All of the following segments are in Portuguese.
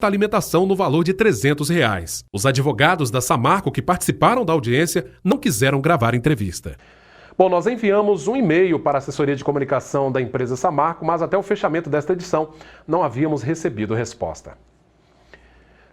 alimentação no valor de R$300. Os advogados da Samarco que participaram da audiência não quiseram gravar entrevista. Bom, nós enviamos um e-mail para a assessoria de comunicação da empresa Samarco, mas até o fechamento desta edição não havíamos recebido resposta.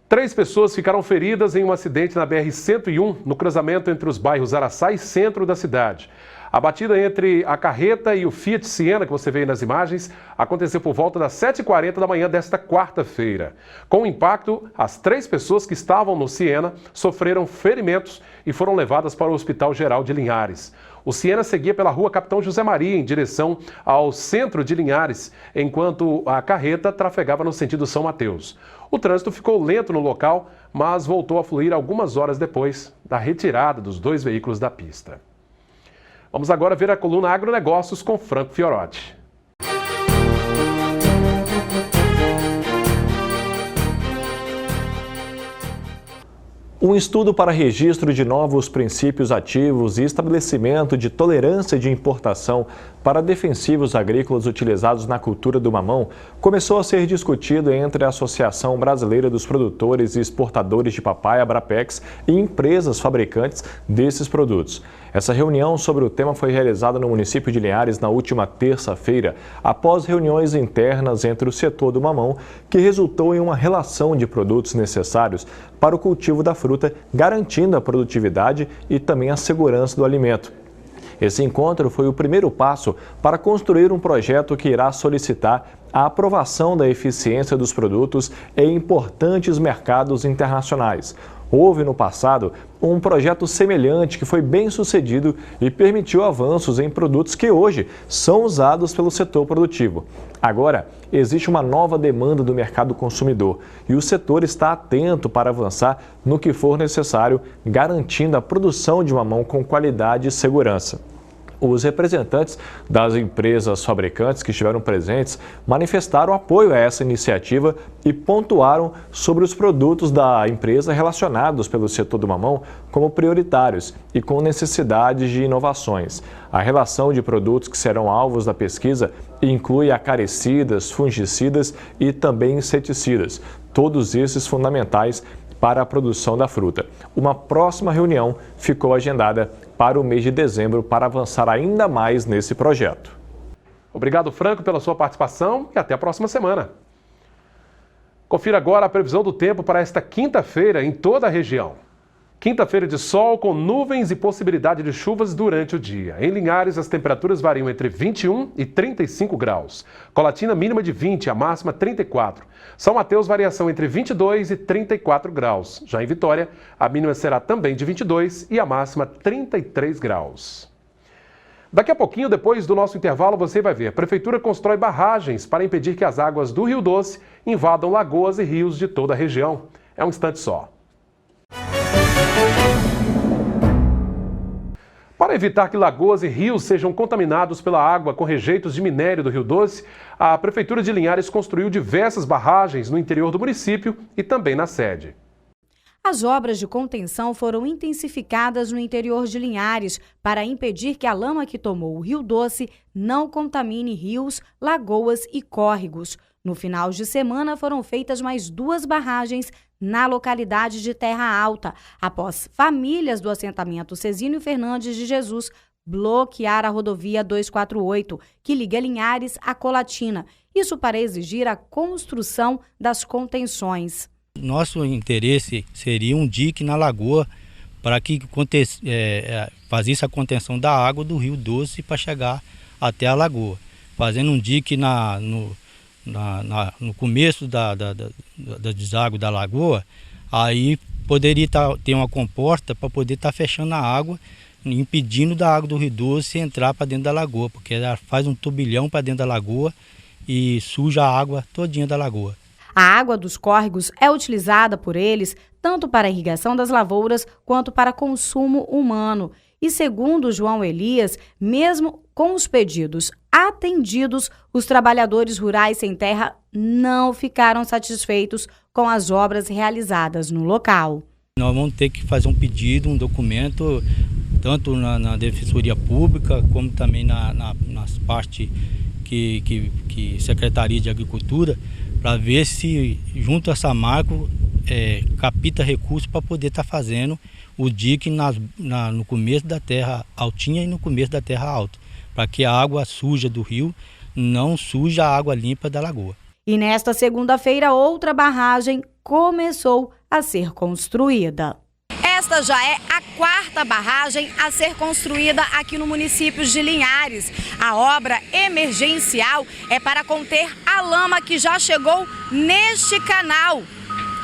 3 pessoas ficaram feridas em um acidente na BR-101, no cruzamento entre os bairros Araçá e centro da cidade. A batida entre a carreta e o Fiat Siena, que você vê aí nas imagens, aconteceu por volta das 7h40 da manhã desta quarta-feira. Com o impacto, as 3 pessoas que estavam no Siena sofreram ferimentos e foram levadas para o Hospital Geral de Linhares. O Siena seguia pela rua Capitão José Maria, em direção ao centro de Linhares, enquanto a carreta trafegava no sentido São Mateus. O trânsito ficou lento no local, mas voltou a fluir algumas horas depois da retirada dos 2 veículos da pista. Vamos agora ver a coluna Agronegócios com Franco Fiorotti. Um estudo para registro de novos princípios ativos e estabelecimento de tolerância de importação para defensivos agrícolas utilizados na cultura do mamão começou a ser discutido entre a Associação Brasileira dos Produtores e Exportadores de Papaya, Abrapex, e empresas fabricantes desses produtos. Essa reunião sobre o tema foi realizada no município de Linhares na última terça-feira, após reuniões internas entre o setor do mamão, que resultou em uma relação de produtos necessários para o cultivo da fruta, garantindo a produtividade e também a segurança do alimento. Esse encontro foi o primeiro passo para construir um projeto que irá solicitar a aprovação da eficiência dos produtos em importantes mercados internacionais. Houve no passado um projeto semelhante que foi bem sucedido e permitiu avanços em produtos que hoje são usados pelo setor produtivo. Agora, existe uma nova demanda do mercado consumidor e o setor está atento para avançar no que for necessário, garantindo a produção de mamão com qualidade e segurança. Os representantes das empresas fabricantes que estiveram presentes manifestaram apoio a essa iniciativa e pontuaram sobre os produtos da empresa relacionados pelo setor do mamão como prioritários e com necessidades de inovações. A relação de produtos que serão alvos da pesquisa inclui acaricidas, fungicidas e também inseticidas, todos esses fundamentais para a produção da fruta. Uma próxima reunião ficou agendada para o mês de dezembro para avançar ainda mais nesse projeto. Obrigado, Franco, pela sua participação e até a próxima semana. Confira agora a previsão do tempo para esta quinta-feira em toda a região. Quinta-feira de sol com nuvens e possibilidade de chuvas durante o dia. Em Linhares, as temperaturas variam entre 21 e 35 graus. Colatina mínima de 20, a máxima 34. São Mateus, variação entre 22 e 34 graus. Já em Vitória, a mínima será também de 22 e a máxima 33 graus. Daqui a pouquinho, depois do nosso intervalo, você vai ver. A Prefeitura constrói barragens para impedir que as águas do Rio Doce invadam lagoas e rios de toda a região. É um instante só. Para evitar que lagoas e rios sejam contaminados pela água com rejeitos de minério do Rio Doce, a Prefeitura de Linhares construiu diversas barragens no interior do município e também na sede. As obras de contenção foram intensificadas no interior de Linhares para impedir que a lama que tomou o Rio Doce não contamine rios, lagoas e córregos. No final de semana foram feitas mais 2 barragens na localidade de Terra Alta, após famílias do assentamento Cezínio Fernandes de Jesus bloquear a rodovia 248, que liga Linhares a Colatina. Isso para exigir a construção das contenções. Nosso interesse seria um dique na lagoa para que fazesse a contenção da água do Rio Doce para chegar até a lagoa. Fazendo um dique no começo da deságua da lagoa, aí poderia ter uma comporta para poder estar fechando a água, impedindo da água do Rio Doce entrar para dentro da lagoa, porque ela faz um turbilhão para dentro da lagoa e suja a água todinha da lagoa. A água dos córregos é utilizada por eles tanto para a irrigação das lavouras quanto para consumo humano. E segundo João Elias, mesmo com os pedidos atendidos, os trabalhadores rurais sem terra não ficaram satisfeitos com as obras realizadas no local. Nós vamos ter que fazer um pedido, um documento, tanto na Defensoria Pública, como também nas partes que Secretaria de Agricultura, para ver se junto a Samarco capta recursos para poder estar fazendo o dique no começo da terra altinha e no começo da terra alta, para que a água suja do rio não suja a água limpa da lagoa. E nesta segunda-feira, outra barragem começou a ser construída. Esta já é a quarta barragem a ser construída aqui no município de Linhares. A obra emergencial é para conter a lama que já chegou neste canal.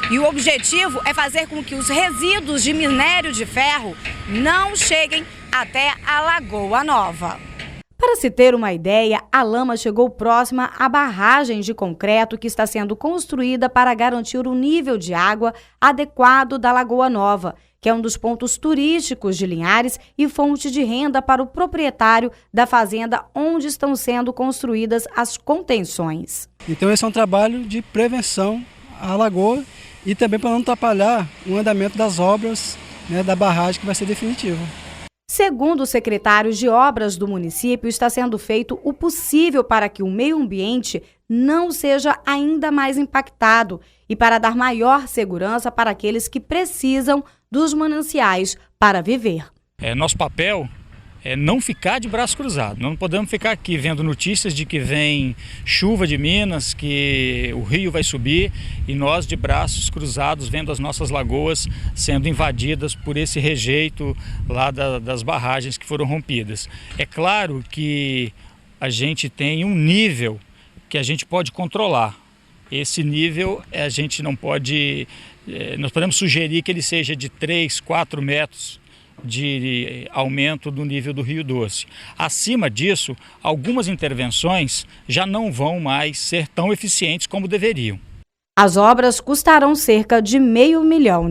E o objetivo é fazer com que os resíduos de minério de ferro não cheguem até a Lagoa Nova. Para se ter uma ideia, a lama chegou próxima à barragem de concreto que está sendo construída para garantir o nível de água adequado da Lagoa Nova, que é um dos pontos turísticos de Linhares e fonte de renda para o proprietário da fazenda onde estão sendo construídas as contenções. Então esse é um trabalho de prevenção à lagoa e também para não atrapalhar o andamento das obras, da barragem que vai ser definitiva. Segundo o secretário de Obras do município, está sendo feito o possível para que o meio ambiente não seja ainda mais impactado e para dar maior segurança para aqueles que precisam dos mananciais para viver. Nosso papel é não ficar de braço cruzado. Não podemos ficar aqui vendo notícias de que vem chuva de Minas, que o rio vai subir e nós de braços cruzados vendo as nossas lagoas sendo invadidas por esse rejeito lá das barragens que foram rompidas. É claro que a gente tem um nível que a gente pode controlar. Esse nível a gente não pode, nós podemos sugerir que ele seja de 3, 4 metros de aumento do nível do Rio Doce. Acima disso, algumas intervenções já não vão mais ser tão eficientes como deveriam. As obras custarão cerca de R$500 milhão.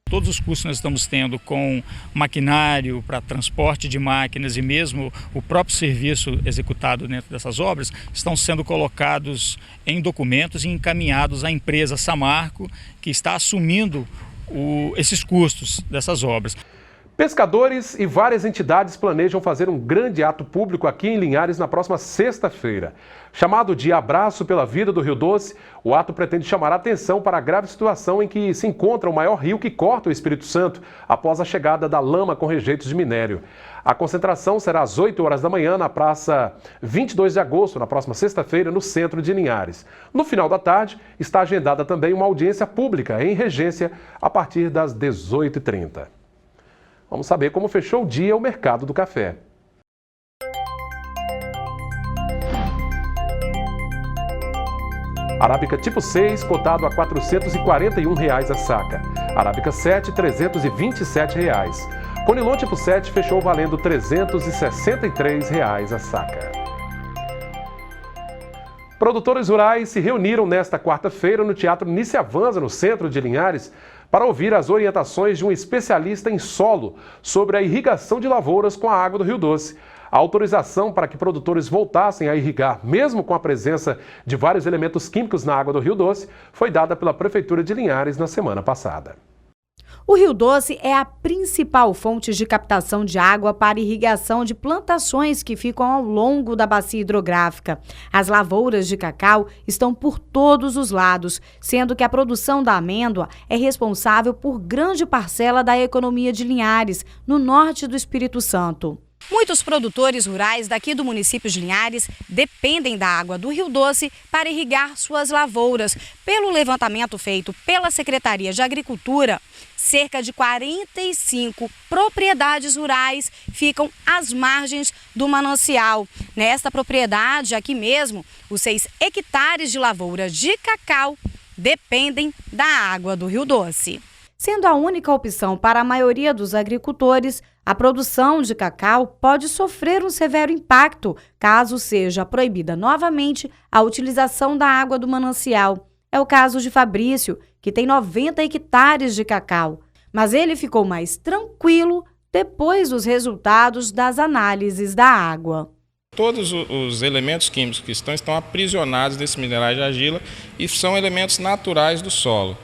Todos os custos que nós estamos tendo com maquinário para transporte de máquinas e mesmo o próprio serviço executado dentro dessas obras estão sendo colocados em documentos e encaminhados à empresa Samarco, que está assumindo esses custos dessas obras. Pescadores e várias entidades planejam fazer um grande ato público aqui em Linhares na próxima sexta-feira. Chamado de Abraço pela Vida do Rio Doce, o ato pretende chamar a atenção para a grave situação em que se encontra o maior rio que corta o Espírito Santo após a chegada da lama com rejeitos de minério. A concentração será às 8 horas da manhã na Praça 22 de Agosto, na próxima sexta-feira, no centro de Linhares. No final da tarde, está agendada também uma audiência pública em Regência a partir das 18h30. Vamos saber como fechou o dia o mercado do café. Arábica tipo 6, cotado a R$ 441 a saca. Arábica 7, R$ 327. Conilon tipo 7 fechou valendo R$ 363 a saca. Produtores rurais se reuniram nesta quarta-feira no Teatro Nice Avanza, no centro de Linhares, para ouvir as orientações de um especialista em solo sobre a irrigação de lavouras com a água do Rio Doce. A autorização para que produtores voltassem a irrigar, mesmo com a presença de vários elementos químicos na água do Rio Doce, foi dada pela Prefeitura de Linhares na semana passada. O Rio Doce é a principal fonte de captação de água para irrigação de plantações que ficam ao longo da bacia hidrográfica. As lavouras de cacau estão por todos os lados, sendo que a produção da amêndoa é responsável por grande parcela da economia de Linhares, no norte do Espírito Santo. Muitos produtores rurais daqui do município de Linhares dependem da água do Rio Doce para irrigar suas lavouras. Pelo levantamento feito pela Secretaria de Agricultura, cerca de 45 propriedades rurais ficam às margens do manancial. Nesta propriedade, aqui mesmo, os 6 hectares de lavouras de cacau dependem da água do Rio Doce. Sendo a única opção para a maioria dos agricultores, a produção de cacau pode sofrer um severo impacto caso seja proibida novamente a utilização da água do manancial. É o caso de Fabrício, que tem 90 hectares de cacau. Mas ele ficou mais tranquilo depois dos resultados das análises da água. Todos os elementos químicos que estão aprisionados nesses minerais de argila e são elementos naturais do solo.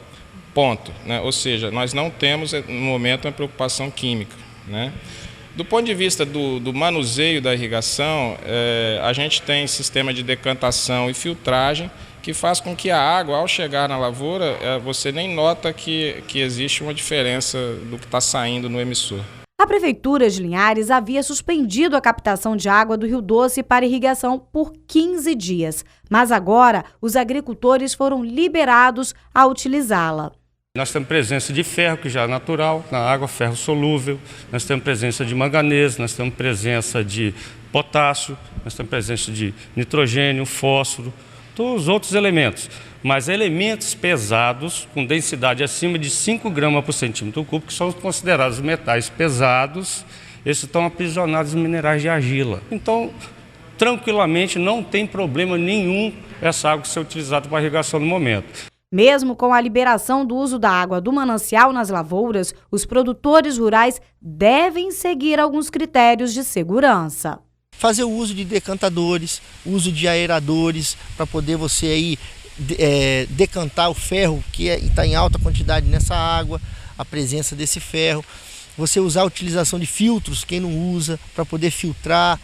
Ponto, né? Ou seja, nós não temos no momento uma preocupação química, né? Do ponto de vista do manuseio da irrigação, a gente tem sistema de decantação e filtragem que faz com que a água, ao chegar na lavoura, você nem nota que existe uma diferença do que está saindo no emissor. A Prefeitura de Linhares havia suspendido a captação de água do Rio Doce para irrigação por 15 dias, mas agora os agricultores foram liberados a utilizá-la. Nós temos presença de ferro, que já é natural, na água, ferro solúvel, nós temos presença de manganês, nós temos presença de potássio, nós temos presença de nitrogênio, fósforo, todos os outros elementos. Mas elementos pesados, com densidade acima de 5 gramas por centímetro cúbico, que são considerados metais pesados, esses estão aprisionados em minerais de argila. Então, tranquilamente, não tem problema nenhum essa água ser utilizada para irrigação no momento. Mesmo com a liberação do uso da água do manancial nas lavouras, os produtores rurais devem seguir alguns critérios de segurança. Fazer o uso de decantadores, uso de aeradores, para poder você aí decantar o ferro que está em alta quantidade nessa água, a presença desse ferro. Você usar a utilização de filtros, quem não usa, para poder filtrar.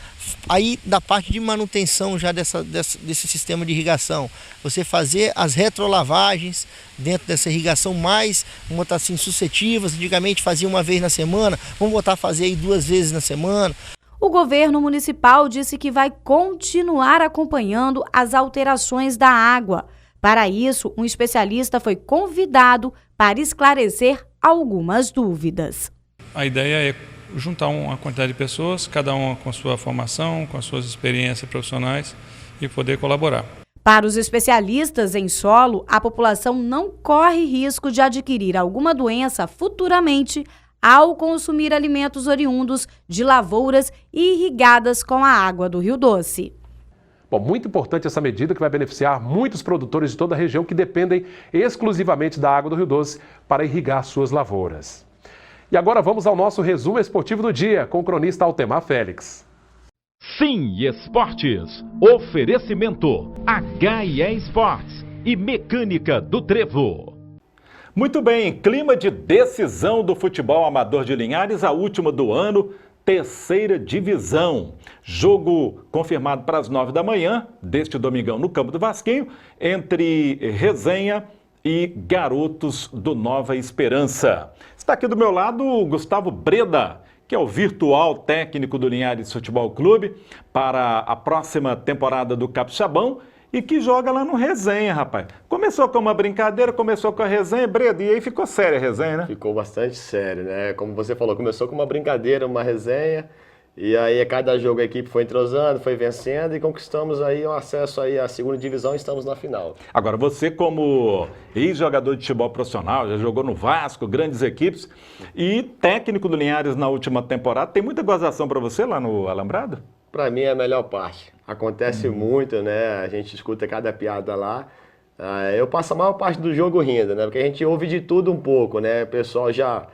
Aí, da parte de manutenção já desse sistema de irrigação, você fazer as retrolavagens dentro dessa irrigação, mais, vamos botar assim, sucessivas. Antigamente fazia uma vez na semana, vamos botar a fazer aí 2 vezes na semana. O governo municipal disse que vai continuar acompanhando as alterações da água. Para isso, um especialista foi convidado para esclarecer algumas dúvidas. A ideia é juntar uma quantidade de pessoas, cada uma com a sua formação, com as suas experiências profissionais e poder colaborar. Para os especialistas em solo, a população não corre risco de adquirir alguma doença futuramente ao consumir alimentos oriundos de lavouras irrigadas com a água do Rio Doce. Bom, muito importante essa medida que vai beneficiar muitos produtores de toda a região que dependem exclusivamente da água do Rio Doce para irrigar suas lavouras. E agora vamos ao nosso resumo esportivo do dia com o cronista Altemar Félix. Sim, Esportes. Oferecimento H&E Esportes e Mecânica do Trevo. Muito bem, clima de decisão do futebol amador de Linhares, a última do ano, 3ª divisão. Jogo confirmado para as 9 da manhã, deste domingão no campo do Vasquinho, entre Resenha e Garotos do Nova Esperança. Está aqui do meu lado o Gustavo Breda, que é o virtual técnico do Linhares Futebol Clube para a próxima temporada do Capixabão e que joga lá no Resenha, rapaz. Começou com uma brincadeira, começou com a resenha, Breda, e aí ficou séria a resenha, né? Ficou bastante sério, né? Como você falou, começou com uma brincadeira, uma resenha, e aí a cada jogo a equipe foi entrosando, foi vencendo e conquistamos aí o acesso aí à 2ª divisão e estamos na final. Agora, você como ex-jogador de futebol profissional, já jogou no Vasco, grandes equipes, e técnico do Linhares na última temporada, tem muita gozação para você lá no Alambrado? Para mim é a melhor parte. Acontece muito, né? A gente escuta cada piada lá. Eu passo a maior parte do jogo rindo, né? Porque a gente ouve de tudo um pouco, né? O pessoal já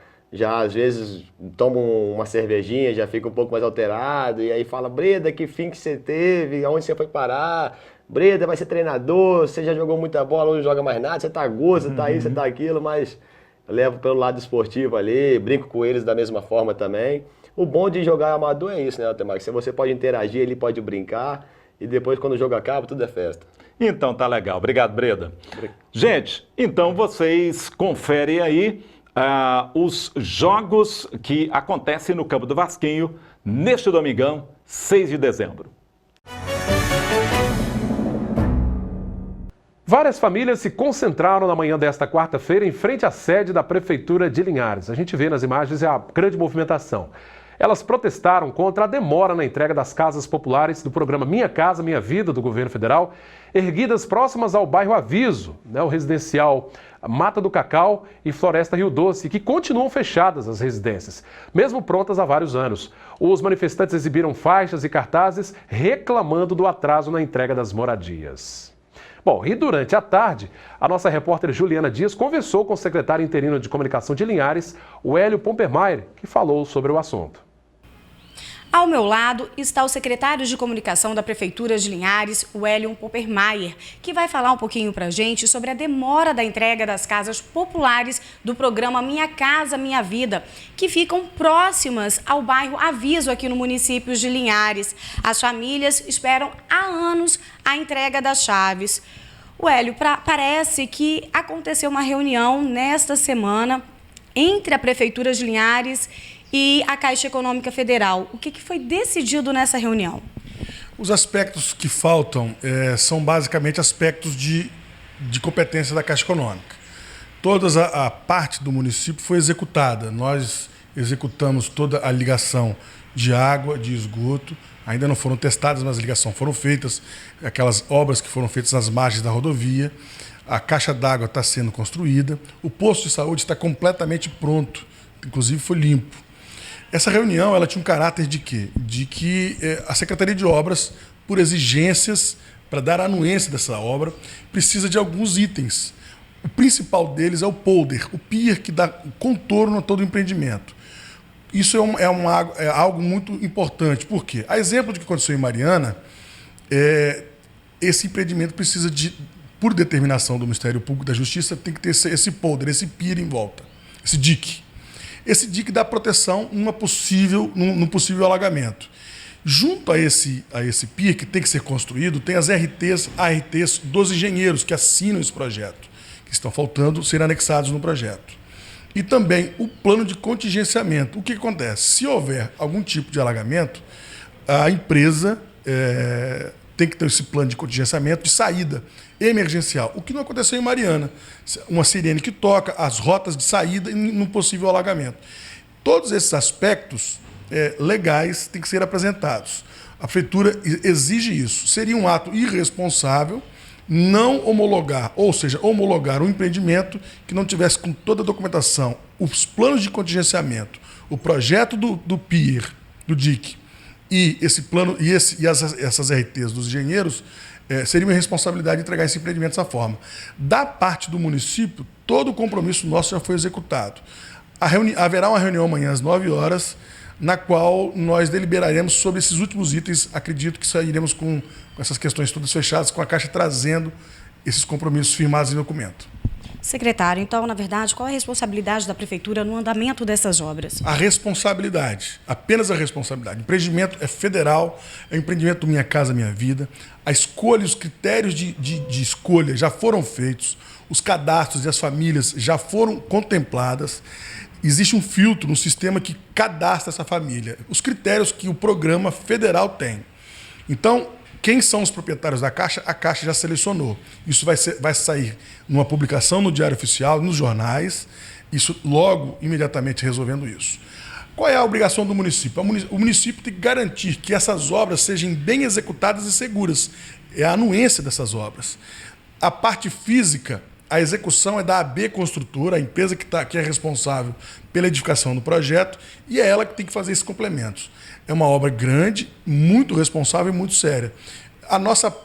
às vezes toma uma cervejinha, já fica um pouco mais alterado, e aí fala, Breda, que fim que você teve, aonde você foi parar? Breda vai ser treinador, você já jogou muita bola, não joga mais nada, você tá gordo, você tá isso, você tá aquilo, mas eu levo pelo lado esportivo ali, brinco com eles da mesma forma também. O bom de jogar amador é isso, né, Altemar? Se você pode interagir, ele pode brincar, e depois quando o jogo acaba, tudo é festa. Então tá legal, obrigado, Breda. Gente, então vocês conferem aí os jogos que acontecem no campo do Vasquinho neste domingão, 6 de dezembro. Várias famílias se concentraram na manhã desta quarta-feira em frente à sede da Prefeitura de Linhares. A gente vê nas imagens a grande movimentação. Elas protestaram contra a demora na entrega das casas populares do programa Minha Casa Minha Vida do governo federal, erguidas próximas ao bairro Aviso, o residencial Mata do Cacau e Floresta Rio Doce, que continuam fechadas as residências, mesmo prontas há vários anos. Os manifestantes exibiram faixas e cartazes reclamando do atraso na entrega das moradias. Bom, e durante a tarde, a nossa repórter Juliana Dias conversou com o secretário interino de comunicação de Linhares, o Hélio Pompermayer, que falou sobre o assunto. Ao meu lado está o secretário de comunicação da Prefeitura de Linhares, o Hélio Pompermayer, que vai falar um pouquinho para a gente sobre a demora da entrega das casas populares do programa Minha Casa Minha Vida, que ficam próximas ao bairro Aviso aqui no município de Linhares. As famílias esperam há anos a entrega das chaves. O Hélio, parece que aconteceu uma reunião nesta semana entre a Prefeitura de Linhares e a Caixa Econômica Federal. O que foi decidido nessa reunião? Os aspectos que faltam são basicamente aspectos de competência da Caixa Econômica. Toda a parte do município foi executada. Nós executamos toda a ligação de água, de esgoto. Ainda não foram testadas, mas as ligações foram feitas, aquelas obras que foram feitas nas margens da rodovia. A caixa d'água está sendo construída. O posto de saúde está completamente pronto, inclusive foi limpo. Essa reunião ela tinha um caráter de quê? De que a Secretaria de Obras, por exigências, para dar a anuência dessa obra, precisa de alguns itens. O principal deles é o polder, o pier que dá contorno a todo o empreendimento. Isso é algo muito importante. Por quê? A exemplo do que aconteceu em Mariana, esse empreendimento precisa por determinação do Ministério Público da Justiça, tem que ter esse polder, esse pier em volta, esse dique. Esse dique dá proteção num possível alagamento. Junto a esse pier que tem que ser construído, tem as ARTs dos engenheiros que assinam esse projeto, que estão faltando ser anexados no projeto. E também o plano de contingenciamento. O que acontece? Se houver algum tipo de alagamento, a empresa tem que ter esse plano de contingenciamento de saída emergencial. O que não aconteceu em Mariana. Uma sirene que toca, as rotas de saída num possível alagamento. Todos esses aspectos legais têm que ser apresentados. A Prefeitura exige isso. Seria um ato irresponsável não homologar, ou seja, homologar um empreendimento que não tivesse com toda a documentação, os planos de contingenciamento, o projeto do pier, do DIC, e esse plano e essas RTs dos engenheiros, seria uma responsabilidade entregar esse empreendimento dessa forma. Da parte do município, todo o compromisso nosso já foi executado. Haverá uma reunião amanhã às 9 horas, na qual nós deliberaremos sobre esses últimos itens. Acredito que sairemos com essas questões todas fechadas, com a Caixa trazendo esses compromissos firmados em documento. Secretário, então, na verdade, qual é a responsabilidade da Prefeitura no andamento dessas obras? A responsabilidade, apenas a responsabilidade. O empreendimento é federal, é o empreendimento do Minha Casa Minha Vida. A escolha, os critérios de escolha já foram feitos, os cadastros e as famílias já foram contempladas. Existe um filtro, um sistema que cadastra essa família. Os critérios que o programa federal tem. Então, quem são os proprietários da Caixa? A Caixa já selecionou. Isso vai sair numa publicação no Diário Oficial, nos jornais, isso logo, imediatamente resolvendo isso. Qual é a obrigação do município? O município tem que garantir que essas obras sejam bem executadas e seguras. É a anuência dessas obras. A parte física, a execução é da AB Construtora, a empresa que é responsável pela edificação do projeto, e é ela que tem que fazer esses complementos. É uma obra grande, muito responsável e muito séria.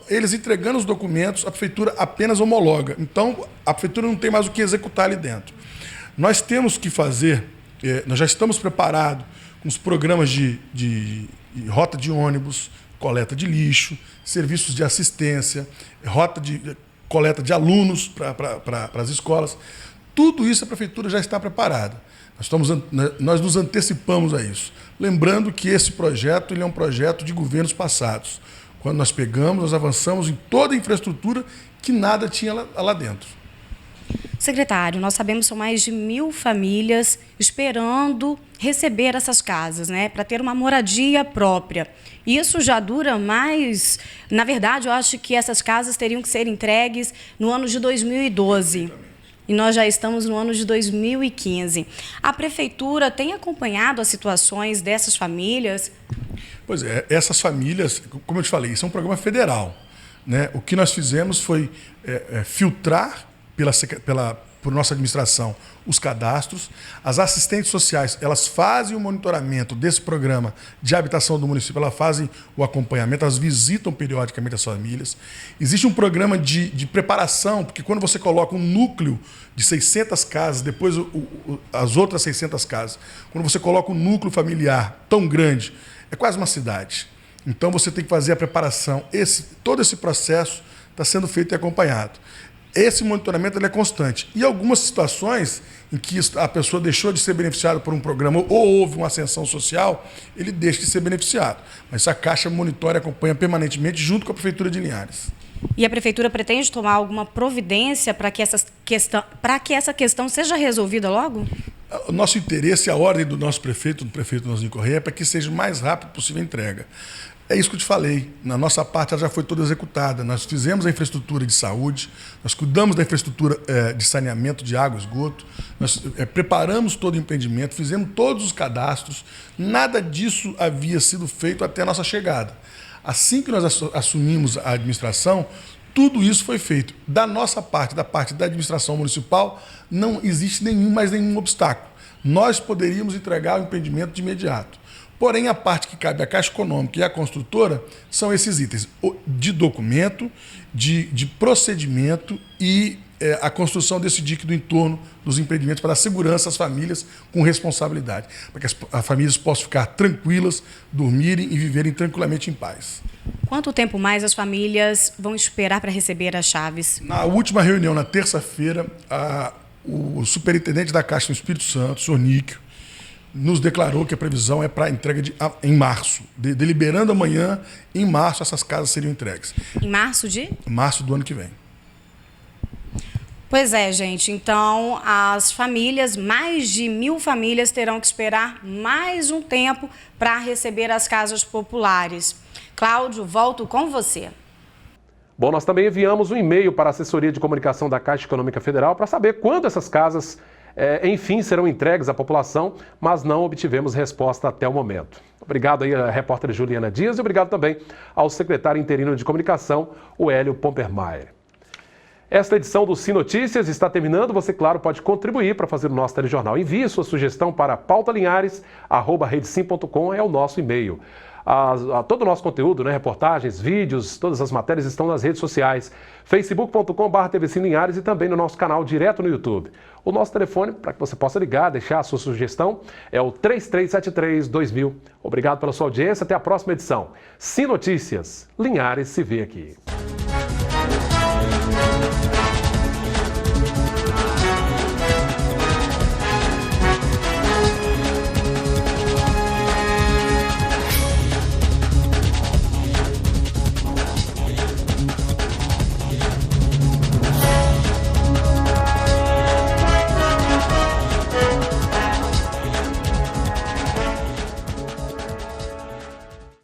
Eles entregando os documentos, a Prefeitura apenas homologa. Então, a Prefeitura não tem mais o que executar ali dentro. Nós temos que fazer, nós já estamos preparados com os programas de rota de ônibus, coleta de lixo, serviços de assistência, rota de coleta de alunos para as escolas. Tudo isso a Prefeitura já está preparada. Nós nos antecipamos a isso. Lembrando que esse projeto ele é um projeto de governos passados. Quando nós pegamos, nós avançamos em toda a infraestrutura que nada tinha lá dentro. Secretário, nós sabemos que são mais de 1.000 famílias esperando receber essas casas, né, para ter uma moradia própria. Isso já dura mais... Na verdade, eu acho que essas casas teriam que ser entregues no ano de 2012. E nós já estamos no ano de 2015. A Prefeitura tem acompanhado as situações dessas famílias? Pois é, essas famílias, como eu te falei, isso é um programa federal, né? O que nós fizemos foi filtrar por nossa administração os cadastros. As assistentes sociais, elas fazem o monitoramento desse programa de habitação do município, elas fazem o acompanhamento, elas visitam periodicamente as famílias. Existe um programa de preparação, porque quando você coloca um núcleo de 600 casas, depois as outras 600 casas, quando você coloca um núcleo familiar tão grande, é quase uma cidade. Então você tem que fazer a preparação. Todo esse processo está sendo feito e acompanhado. Esse monitoramento ele é constante. E algumas situações em que a pessoa deixou de ser beneficiada por um programa ou houve uma ascensão social, ele deixa de ser beneficiado. Mas a Caixa monitora e acompanha permanentemente junto com a Prefeitura de Linhares. E a Prefeitura pretende tomar alguma providência para que essa questão seja resolvida logo? O nosso interesse, a ordem do nosso prefeito, do prefeito Nãozinho Correia, é para que seja o mais rápido possível a entrega. É isso que eu te falei. Na nossa parte, ela já foi toda executada. Nós fizemos a infraestrutura de saúde, nós cuidamos da infraestrutura de saneamento de água e esgoto, nós preparamos todo o empreendimento, fizemos todos os cadastros. Nada disso havia sido feito até a nossa chegada. Assim que nós assumimos a administração, tudo isso foi feito. Da nossa parte, da parte da administração municipal, não existe mais nenhum obstáculo. Nós poderíamos entregar o empreendimento de imediato. Porém, a parte que cabe à Caixa Econômica e à construtora são esses itens de documento, de procedimento e a construção desse dique do entorno dos empreendimentos para dar segurança às famílias com responsabilidade, para que as famílias possam ficar tranquilas, dormirem e viverem tranquilamente em paz. Quanto tempo mais as famílias vão esperar para receber as chaves? Na última reunião, na terça-feira, o superintendente da Caixa do Espírito Santo, o senhor Níquio, nos declarou que a previsão é para entrega em março. Deliberando amanhã, em março, essas casas seriam entregues. Em março de? Março do ano que vem. Pois é, gente. Então, as famílias, mais de 1.000 famílias, terão que esperar mais um tempo para receber as casas populares. Cláudio, volto com você. Bom, nós também enviamos um e-mail para a Assessoria de Comunicação da Caixa Econômica Federal para saber quando essas casas enfim, serão entregues à população, mas não obtivemos resposta até o momento. Obrigado aí à repórter Juliana Dias e obrigado também ao secretário interino de comunicação, o Hélio Pompermayer. Esta edição do Sim Notícias está terminando. Você, claro, pode contribuir para fazer o nosso telejornal. Envie sua sugestão para pautalinhares@redesim.com, é o nosso e-mail. Todo o nosso conteúdo, reportagens, vídeos, todas as matérias estão nas redes sociais, facebook.com/tvsimlinhares e também no nosso canal direto no YouTube. O nosso telefone, para que você possa ligar, deixar a sua sugestão, é o 3373-2000. Obrigado pela sua audiência, até a próxima edição. Sim Notícias, Linhares se vê aqui.